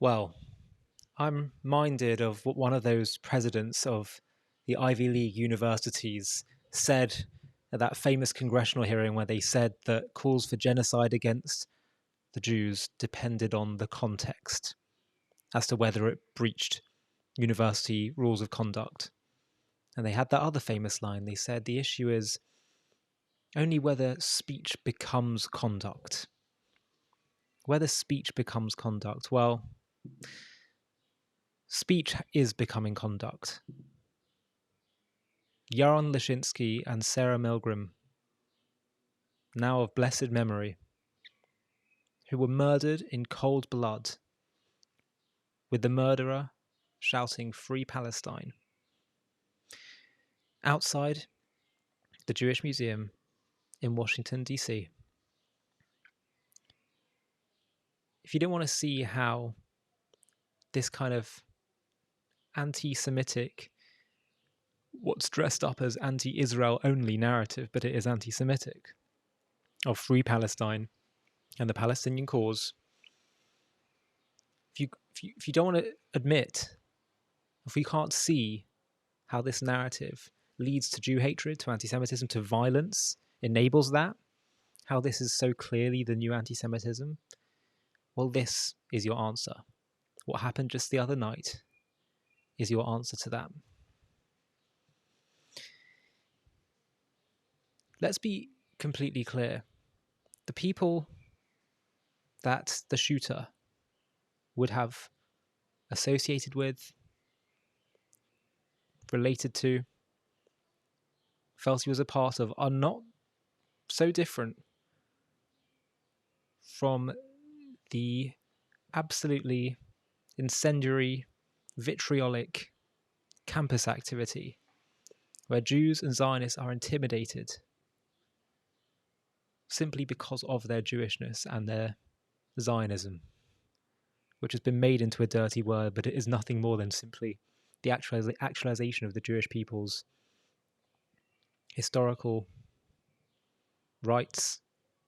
Well, I'm minded of what one of those presidents of the Ivy League universities said at that famous congressional hearing where they said that calls for genocide against the Jews depended on the context as to whether it breached university rules of conduct. And they had that other famous line. They said the issue is only whether speech becomes conduct. Whether speech becomes conduct. Well, speech is becoming conduct. Yaron Lischinsky and Sarah Milgrim, now of blessed memory, who were murdered in cold blood, with the murderer shouting "Free Palestine" outside the Jewish Museum in Washington, D.C. If you don't want to see how this kind of anti-Semitic, what's dressed up as anti-Israel only narrative, but it is anti-Semitic, of Free Palestine and the Palestinian cause, if you don't want to admit, if we can't see how this narrative leads to Jew hatred, to anti-Semitism, to violence, enables that, how this is so clearly the new anti-Semitism, well, this is your answer. What happened just the other night is your answer to that. Let's be completely clear. The people that the shooter would have associated with, related to, felt he was a part of, are not so different from the absolutely incendiary, vitriolic campus activity where Jews and Zionists are intimidated simply because of their Jewishness and their Zionism, which has been made into a dirty word, but it is nothing more than simply the actualization of the Jewish people's historical rights,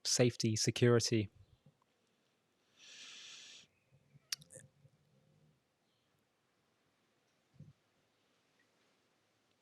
safety, security.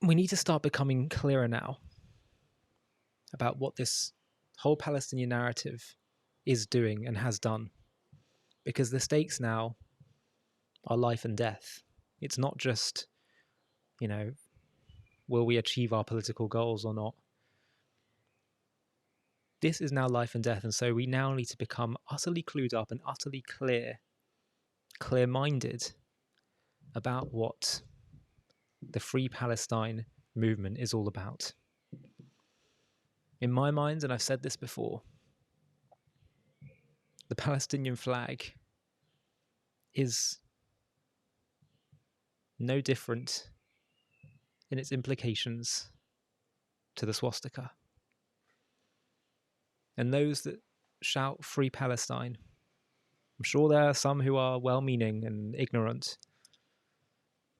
We need to start becoming clearer now about what this whole Palestinian narrative is doing and has done, because the stakes now are life and death. It's not just, will we achieve our political goals or not? This is now life and death, and so we now need to become utterly clued up and utterly clear-minded about what the Free Palestine movement is all about. In my mind, and I've said this before, the Palestinian flag is no different in its implications to the swastika. And those that shout "Free Palestine," I'm sure there are some who are well-meaning and ignorant,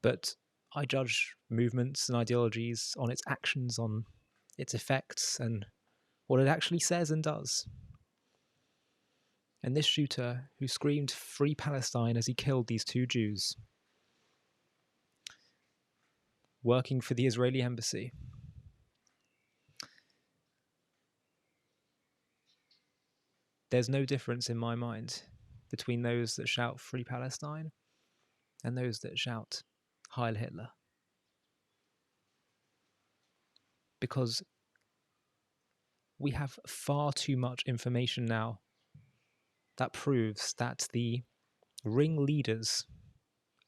but I judge movements and ideologies on its actions, on its effects, and what it actually says and does. And this shooter who screamed "Free Palestine" as he killed these two Jews, working for the Israeli embassy, there's no difference in my mind between those that shout "Free Palestine" and those that shout "Heil Hitler." Because we have far too much information now that proves that the ringleaders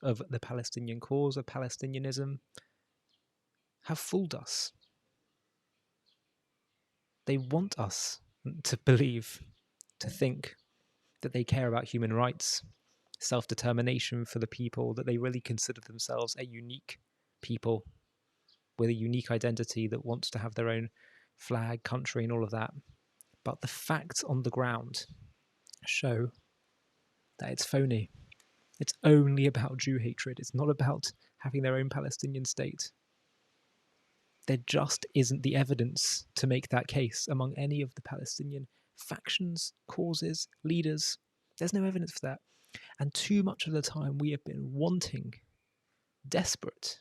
of the Palestinian cause, of Palestinianism, have fooled us. They want us to believe, to think that they care about human rights, self-determination for the people, that they really consider themselves a unique people with a unique identity that wants to have their own flag, country, and all of that. But the facts on the ground show that it's phony. It's only about Jew hatred. It's not about having their own Palestinian state. There just isn't the evidence to make that case among any of the Palestinian factions, causes, leaders. There's no evidence for that. And too much of the time we have been wanting, desperate,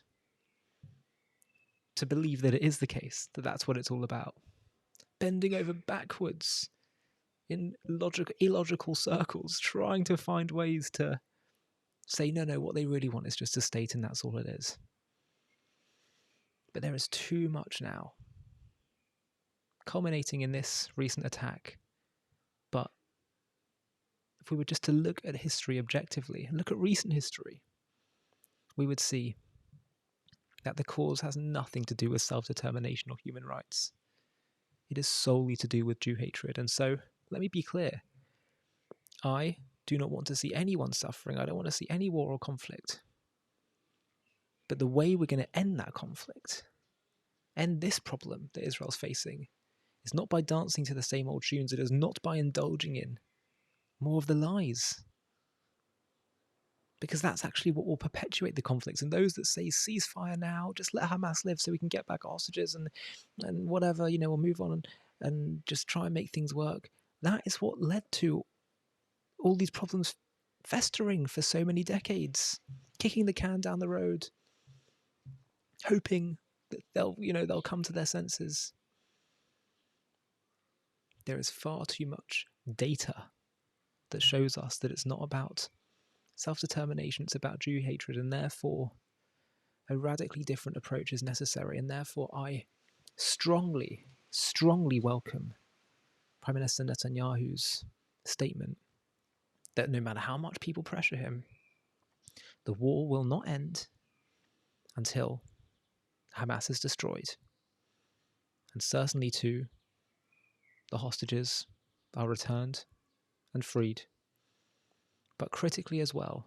to believe that it is the case, that that's what it's all about. Bending over backwards in illogical circles, trying to find ways to say, no, what they really want is just a state and that's all it is. But there is too much now, culminating in this recent attack. But if we were just to look at history objectively, and look at recent history, we would see that the cause has nothing to do with self-determination or human rights. It is solely to do with Jew hatred. And so, let me be clear. I do not want to see anyone suffering. I don't want to see any war or conflict. But the way we're going to end that conflict, end this problem that Israel's facing, is not by dancing to the same old tunes. It is not by indulging in more of the lies. Because that's actually what will perpetuate the conflicts. And those that say ceasefire now, just let Hamas live so we can get back hostages and whatever, we'll move on and just try and make things work. That is what led to all these problems festering for so many decades, kicking the can down the road, hoping that they'll come to their senses. There is far too much data that shows us that it's not about self-determination, it's about Jew hatred, and therefore a radically different approach is necessary. And therefore I strongly welcome Prime Minister Netanyahu's statement that no matter how much people pressure him, the war will not end until Hamas is destroyed. And certainly too, the hostages are returned and freed. But critically as well,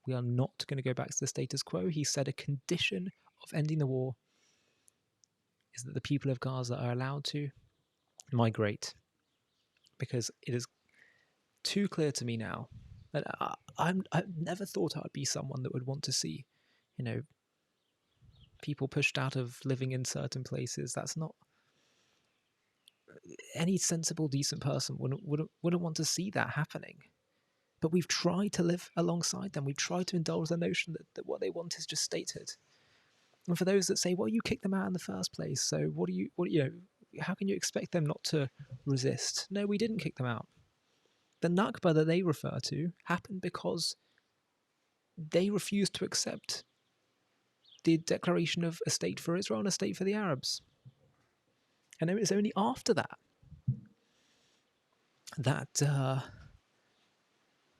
we are not going to go back to the status quo. He said a condition of ending the war is that the people of Gaza are allowed to migrate. Because it is too clear to me now that I've never thought I'd be someone that would want to see, people pushed out of living in certain places. That's not... Any sensible, decent person wouldn't want to see that happening. But we've tried to live alongside them. We've tried to indulge the notion that what they want is just stated. And for those that say, well, you kicked them out in the first place, so how can you expect them not to resist? No, we didn't kick them out. The Nakba that they refer to happened because they refused to accept the declaration of a state for Israel and a state for the Arabs. And it was only after that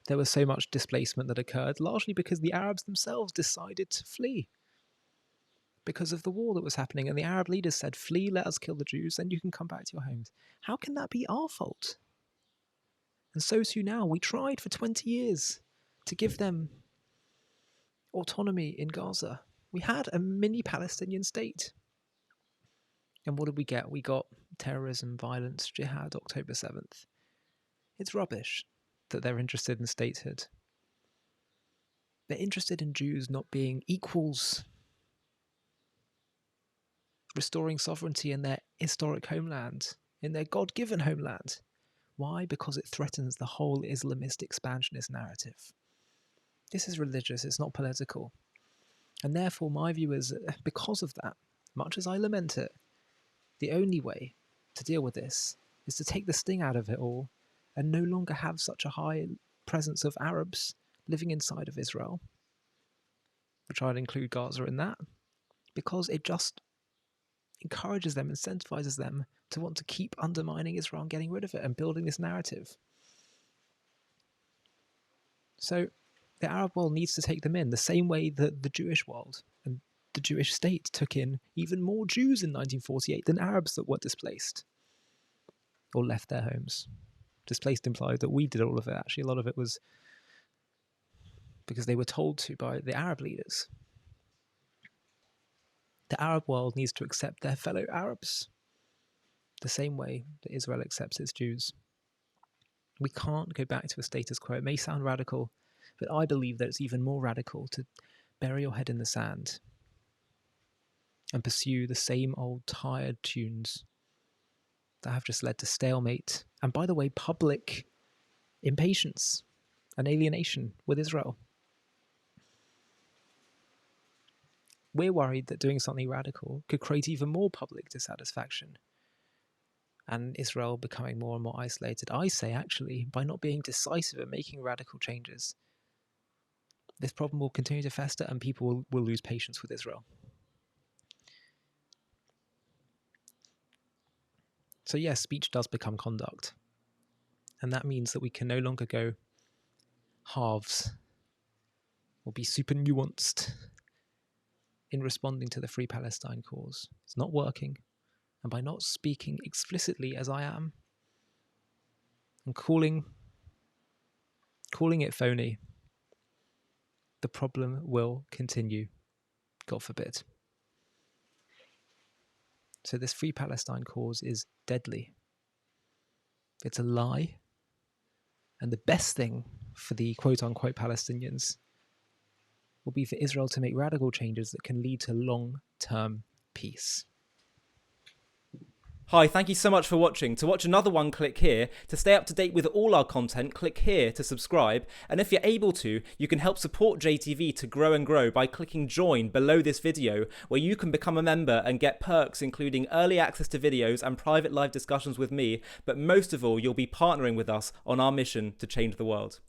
there was so much displacement that occurred, largely because the Arabs themselves decided to flee because of the war that was happening. And the Arab leaders said, flee, let us kill the Jews, then you can come back to your homes. How can that be our fault? And so too now. We tried for 20 years to give them autonomy in Gaza. We had a mini Palestinian state. And what did we get? We got terrorism, violence, jihad, October 7th. It's rubbish that they're interested in statehood. They're interested in Jews not being equals, restoring sovereignty in their historic homeland, in their God-given homeland. Why? Because it threatens the whole Islamist expansionist narrative. This is religious, it's not political. And therefore my view is, because of that, much as I lament it, the only way to deal with this is to take the sting out of it all and no longer have such a high presence of Arabs living inside of Israel, which I'd include Gaza in that, because it just encourages them, incentivizes them to want to keep undermining Israel and getting rid of it and building this narrative. So the Arab world needs to take them in the same way that the Jewish world and the Jewish state took in even more Jews in 1948 than Arabs that were displaced or left their homes. Displaced implied that we did all of it. Actually, a lot of it was because they were told to by the Arab leaders. The Arab world needs to accept their fellow Arabs the same way that Israel accepts its Jews. We can't go back to a status quo. It may sound radical, but I believe that it's even more radical to bury your head in the sand and pursue the same old tired tunes that have just led to stalemate and, by the way, public impatience. and alienation with Israel. We're worried that doing something radical could create even more public dissatisfaction and Israel becoming more and more isolated. I say, actually, by not being decisive and making radical changes, this problem will continue to fester and people will lose patience with Israel. So yes, speech does become conduct. And that means that we can no longer go halves or be super nuanced in responding to the Free Palestine cause. It's not working. And by not speaking explicitly as I am and calling it phony, the problem will continue, God forbid. So this Free Palestine cause is deadly. It's a lie. And the best thing for the quote-unquote Palestinians will be for Israel to make radical changes that can lead to long-term peace. Hi, thank you so much for watching. To watch another one, click here. To stay up to date with all our content, click here to subscribe. And if you're able to, you can help support JTV to grow and grow by clicking join below this video, where you can become a member and get perks including early access to videos and private live discussions with me. But most of all, you'll be partnering with us on our mission to change the world.